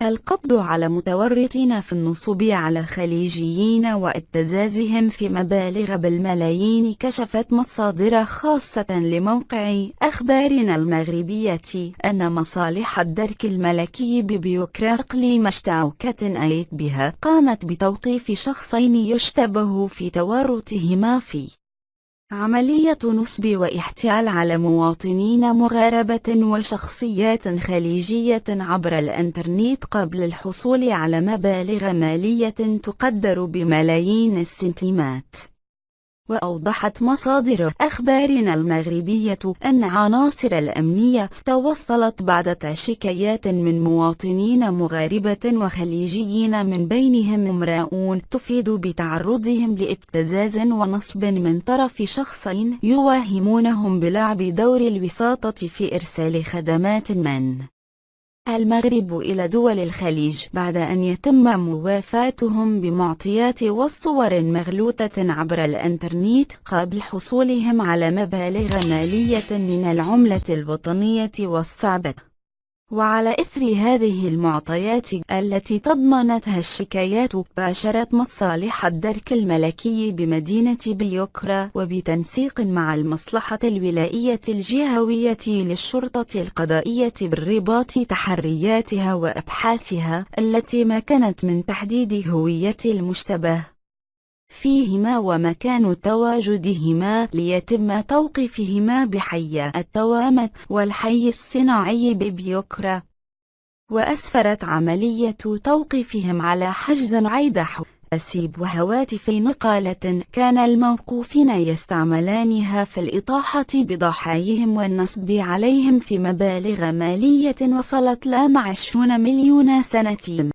القبض على متورطين في النصب على خليجيين وابتزازهم في مبالغ بالملايين. كشفت مصادر خاصة لموقع أخبارنا المغربية أن مصالح الدرك الملكي ببيوكرا إقليم شتاوكة أيت بها قامت بتوقيف شخصين يشتبه في تورطهما في عملية نصب واحتيال على مواطنين مغاربة وشخصيات خليجية عبر الإنترنت قبل الحصول على مبالغ مالية تقدر بملايين السنتيمات. وأوضحت مصادر أخبارنا المغربية أن عناصر الأمنية توصلت بعد شكايات من مواطنين مغاربة وخليجيين من بينهم امرؤون تفيد بتعرضهم لابتزاز ونصب من طرف شخصين يواهمونهم بلعب دور الوساطة في إرسال خدمات من المغرب إلى دول الخليج بعد أن يتم موافاتهم بمعطيات وصور مغلوطة عبر الإنترنت قبل حصولهم على مبالغ مالية من العملة الوطنية والصعبة. وعلى إثر هذه المعطيات التي تضمنتها الشكايات، باشرت مصالح الدرك الملكي بمدينة بيوكرا وبتنسيق مع المصلحة الولائية الجهوية للشرطة القضائية بالرباط تحرياتها وأبحاثها التي مكنت من تحديد هوية المشتبه فيهما ومكان تواجدهما ليتم توقيفهما بحي التوامة والحي الصناعي ببيوكرا. وأسفرت عملية توقيفهم على حجز عيد حاسيب وهواتف نقالة كان الموقوفين يستعملانها في الإطاحة بضحاياهم والنصب عليهم في مبالغ مالية وصلت ل 20 مليون سنة.